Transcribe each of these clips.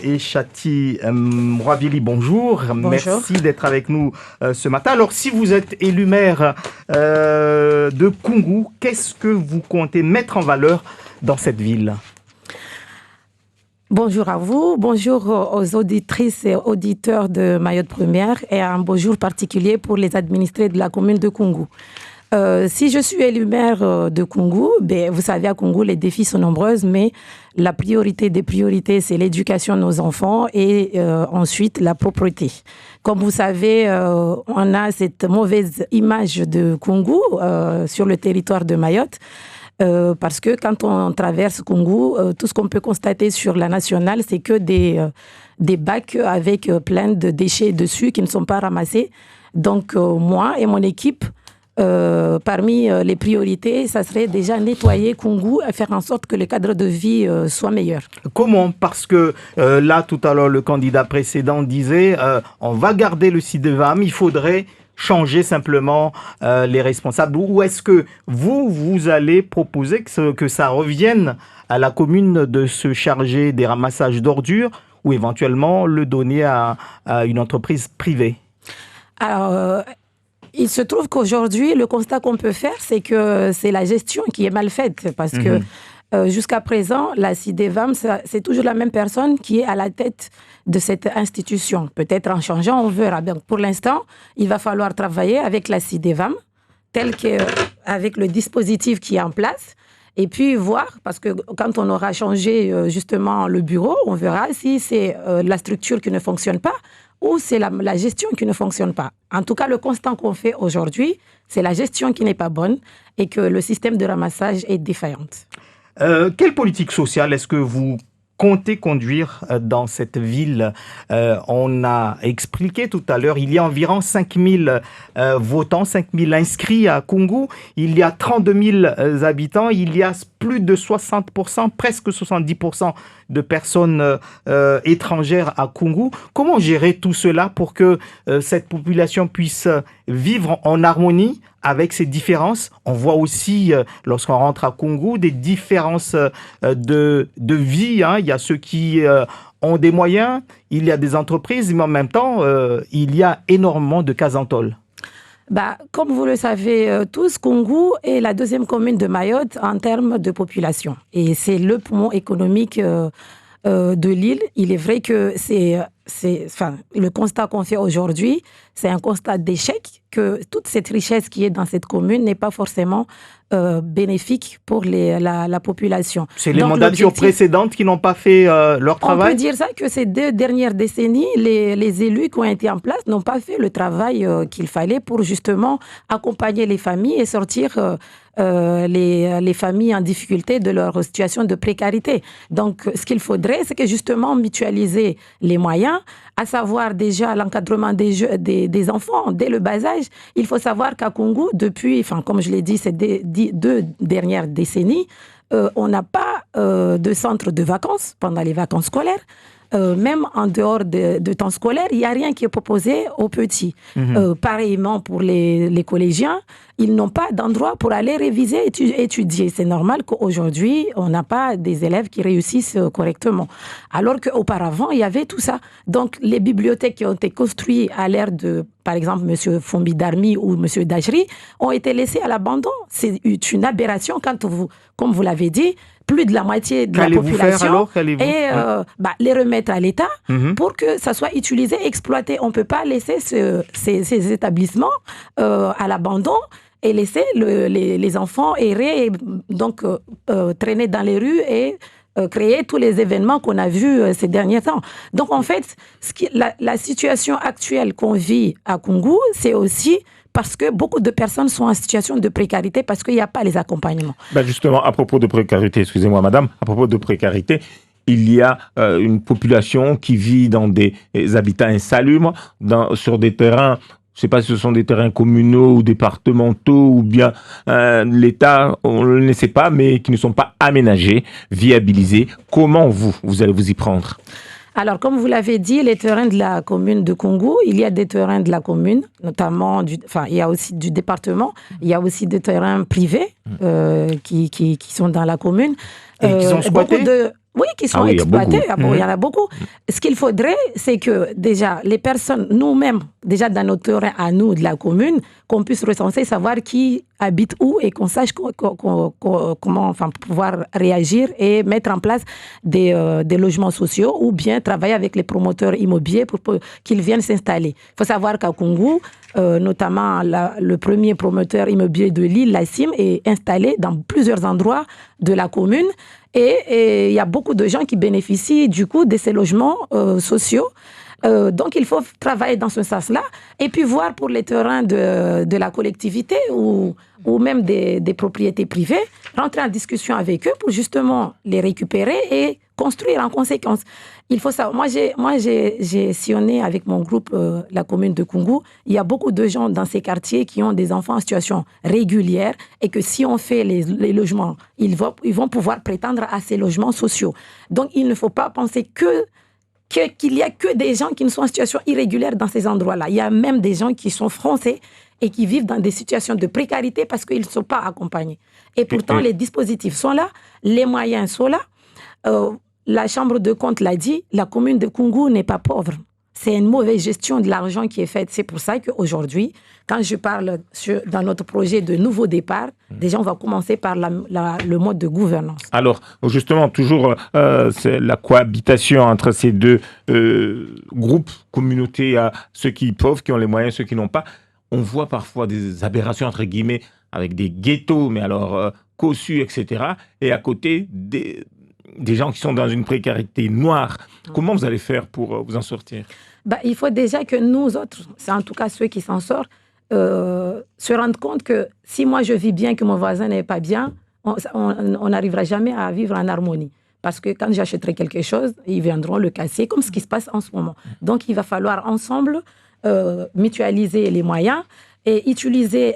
et Chati Mwavili, bonjour. Merci d'être avec nous ce matin. Alors, si vous êtes élu maire de Koungou, qu'est-ce que vous comptez mettre en valeur dans cette ville ? Bonjour à vous, bonjour aux auditrices et auditeurs de Mayotte Première et un bonjour particulier pour les administrés de la commune de Koungou. Si je suis élue maire de Koungou, vous savez, à Koungou, les défis sont nombreux, mais la priorité des priorités, c'est l'éducation de nos enfants et ensuite la propreté. Comme vous savez, on a cette mauvaise image de Koungou sur le territoire de Mayotte. Parce que quand on traverse Koungou, tout ce qu'on peut constater sur la nationale, c'est que des bacs avec plein de déchets dessus qui ne sont pas ramassés. Donc moi et mon équipe, parmi les priorités, ça serait déjà nettoyer Koungou et faire en sorte que le cadre de vie soit meilleur. Comment ? Parce que là, tout à l'heure, le candidat précédent disait on va garder le CIDEVAM, il faudrait changer simplement les responsables. Ou est-ce que vous allez proposer que ça revienne à la commune de se charger des ramassages d'ordures ou éventuellement le donner à une entreprise privée ? Alors, il se trouve qu'aujourd'hui, le constat qu'on peut faire, c'est que c'est la gestion qui est mal faite. Parce que jusqu'à présent, la CIDEVAM, c'est toujours la même personne qui est à la tête de cette institution. Peut-être en changeant, on verra. Donc, pour l'instant, il va falloir travailler avec la CIDEVAM, avec le dispositif qui est en place, et puis voir, parce que quand on aura changé justement le bureau, on verra si c'est la structure qui ne fonctionne pas ou c'est la gestion qui ne fonctionne pas. En tout cas, le constat qu'on fait aujourd'hui, c'est la gestion qui n'est pas bonne et que le système de ramassage est défaillant. Quelle politique sociale est-ce que vous comptez conduire dans cette ville ? On a expliqué tout à l'heure, il y a environ 5000 votants, 5000 inscrits à Koungou. Il y a 32 000 habitants. Il y a plus de 60%, presque 70% de personnes étrangères à Koungou. Comment gérer tout cela pour que cette population puisse vivre en harmonie avec ces différences? On voit aussi, lorsqu'on rentre à Koungou, des différences de vie. Il y a ceux qui ont des moyens, il y a des entreprises, mais en même temps, il y a énormément de cases en tôle. Comme vous le savez tous, Koungou est la deuxième commune de Mayotte en termes de population. Et c'est le poumon économique de l'île. Il est vrai que le constat qu'on fait aujourd'hui, c'est un constat d'échec, que toute cette richesse qui est dans cette commune n'est pas forcément bénéfique pour la population. C'est les mandatures précédentes qui n'ont pas fait leur travail ? On peut dire ça, que ces 2 dernières décennies, les élus qui ont été en place n'ont pas fait le travail qu'il fallait pour justement accompagner les familles et sortir les familles en difficulté de leur situation de précarité. Donc, ce qu'il faudrait, c'est que justement mutualiser les moyens, à savoir déjà l'encadrement des enfants dès le bas âge. Il faut savoir qu'à Koungou, depuis, comme je l'ai dit, ces 2 dernières décennies, on n'a pas de centre de vacances pendant les vacances scolaires. Même en dehors de temps scolaire, il n'y a rien qui est proposé aux petits. Pareillement pour les collégiens, ils n'ont pas d'endroit pour aller réviser, étudier. C'est normal qu'aujourd'hui, on n'a pas des élèves qui réussissent correctement. Alors qu'auparavant, il y avait tout ça. Donc, les bibliothèques qui ont été construites à l'ère de, par exemple, M. Fombi Darmi ou M. Dajri, ont été laissées à l'abandon. C'est une aberration quand comme vous l'avez dit, plus de la moitié de la population les remettre à l'État pour que ça soit utilisé, exploité. On ne peut pas laisser ces établissements à l'abandon et laisser les enfants errer, donc traîner dans les rues et créer tous les événements qu'on a vus ces derniers temps. Donc en fait, la situation actuelle qu'on vit à Koungou, c'est aussi parce que beaucoup de personnes sont en situation de précarité parce qu'il n'y a pas les accompagnements. Justement, à propos de précarité, excusez-moi madame, à propos de précarité, il y a une population qui vit dans des habitats insalubres, sur des terrains, je ne sais pas si ce sont des terrains communaux ou départementaux ou bien l'État, on ne le sait pas, mais qui ne sont pas aménagés, viabilisés. Comment vous allez vous y prendre ? Alors, comme vous l'avez dit, les terrains de la commune de Koungou, il y a des terrains de la commune, notamment, il y a aussi du département, il y a aussi des terrains privés qui sont dans la commune. Et qui sont squattés ? Oui, qui sont exploités. Il y en a beaucoup. Ce qu'il faudrait, c'est que déjà, les personnes, nous-mêmes, déjà dans notre terrain à nous, de la commune, qu'on puisse recenser, savoir qui habite où et qu'on sache comment pouvoir réagir et mettre en place des logements sociaux ou bien travailler avec les promoteurs immobiliers pour qu'ils viennent s'installer. Il faut savoir qu'à Koungou, notamment le premier promoteur immobilier de l'île, la CIM, est installé dans plusieurs endroits de la commune et il y a beaucoup de gens qui bénéficient du coup de ces logements sociaux. Donc, il faut travailler dans ce sens-là et puis voir pour les terrains de la collectivité ou même des propriétés privées, rentrer en discussion avec eux pour justement les récupérer et construire en conséquence. Il faut savoir, moi j'ai sillonné avec mon groupe la commune de Koungou. Il y a beaucoup de gens dans ces quartiers qui ont des enfants en situation régulière et que si on fait les logements, ils vont pouvoir prétendre à ces logements sociaux. Donc, il ne faut pas penser qu'il n'y a que des gens qui ne sont en situation irrégulière dans ces endroits-là. Il y a même des gens qui sont français et qui vivent dans des situations de précarité parce qu'ils ne sont pas accompagnés. Et pourtant, les dispositifs sont là, les moyens sont là. La Chambre de compte l'a dit, la commune de Koungou n'est pas pauvre. C'est une mauvaise gestion de l'argent qui est faite. C'est pour ça qu'aujourd'hui, quand je parle dans notre projet de nouveau départ, déjà on va commencer par le mode de gouvernance. Alors, justement, toujours c'est la cohabitation entre ces deux groupes, communautés, ceux qui pauvres, qui ont les moyens, ceux qui n'ont pas. On voit parfois des aberrations, entre guillemets, avec des ghettos, mais alors cossus, etc. Et à côté, des gens qui sont dans une précarité noire. Comment vous allez faire pour vous en sortir ? Il faut déjà que nous autres, c'est en tout cas ceux qui s'en sortent, se rendent compte que si moi je vis bien, que mon voisin n'est pas bien, on n'arrivera jamais à vivre en harmonie. Parce que quand j'achèterai quelque chose, ils viendront le casser, comme ce qui se passe en ce moment. Donc il va falloir ensemble mutualiser les moyens et utiliser...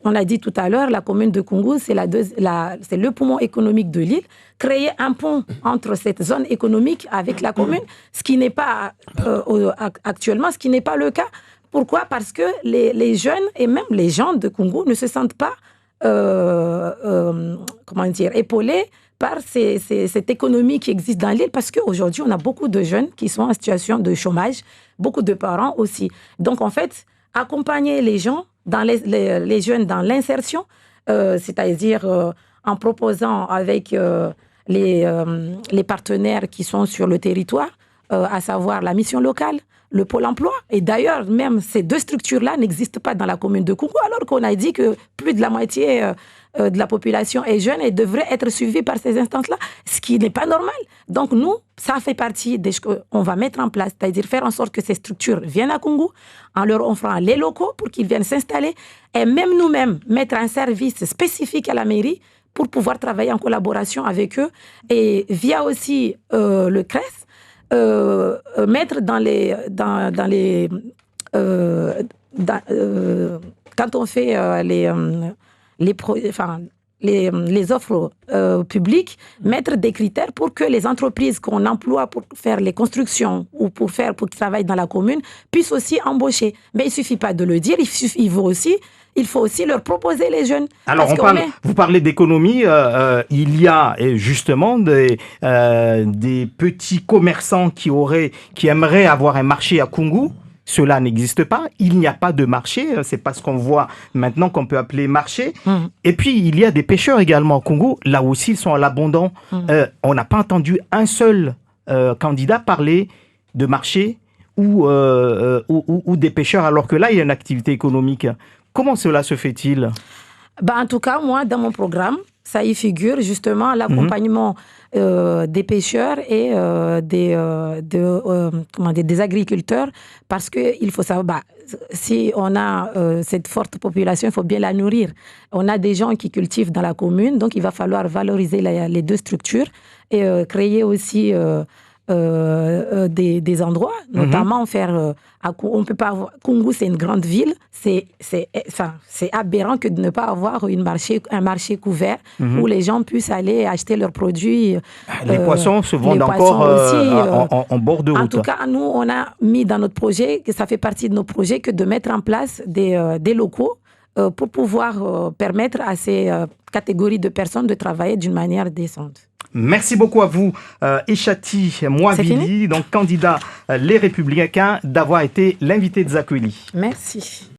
on a dit tout à l'heure, la commune de Koungou, c'est le poumon économique de l'île. Créer un pont entre cette zone économique avec la commune, ce qui n'est pas actuellement, ce qui n'est pas le cas. Pourquoi ? Parce que les jeunes et même les gens de Koungou ne se sentent pas épaulés par cette économie qui existe dans l'île, parce qu'aujourd'hui, on a beaucoup de jeunes qui sont en situation de chômage, beaucoup de parents aussi. Donc, en fait, accompagner les gens, les jeunes dans l'insertion, c'est-à-dire en proposant avec les partenaires qui sont sur le territoire, à savoir la mission locale, le pôle emploi. Et d'ailleurs, même ces deux structures-là n'existent pas dans la commune de Koungou, alors qu'on a dit que plus de la moitié de la population est jeune et devrait être suivie par ces instances-là, ce qui n'est pas normal. Donc nous, ça fait partie des choses qu'on va mettre en place, c'est-à-dire faire en sorte que ces structures viennent à Koungou, en leur offrant les locaux pour qu'ils viennent s'installer, et même nous-mêmes mettre un service spécifique à la mairie pour pouvoir travailler en collaboration avec eux, et via aussi le CRES, mettre quand on fait les offres publiques, mettre des critères pour que les entreprises qu'on emploie pour faire les constructions ou pour qu'ils travaillent dans la commune puissent aussi embaucher. Mais il ne suffit pas de le dire, il faut aussi leur proposer les jeunes. Alors, vous parlez d'économie, il y a justement des petits commerçants qui aimeraient avoir un marché à Koungou. Cela n'existe pas. Il n'y a pas de marché. C'est pas ce qu'on voit maintenant qu'on peut appeler marché. Et puis, il y a des pêcheurs également au Congo. Là aussi, ils sont à l'abandon. On n'a pas entendu un seul candidat parler de marché ou des pêcheurs, alors que là, il y a une activité économique. Comment cela se fait-il ? En tout cas, moi, dans mon programme, ça y figure justement l'accompagnement des pêcheurs et des agriculteurs, parce qu'il faut savoir, si on a cette forte population, il faut bien la nourrir. On a des gens qui cultivent dans la commune, donc il va falloir valoriser les deux structures et créer aussi des endroits, notamment faire... on peut pas avoir, Koungou, c'est une grande ville, c'est aberrant que de ne pas avoir un marché couvert où les gens puissent aller acheter leurs produits. Les poissons se vendent encore en bord de route. En tout cas, nous, on a mis dans notre projet, que ça fait partie de nos projets, que de mettre en place des locaux pour pouvoir permettre à ces catégories de personnes de travailler d'une manière décente. Merci beaucoup à vous, Eshati Mouavili, donc candidat Les Républicains, d'avoir été l'invité de Zakweli. Merci.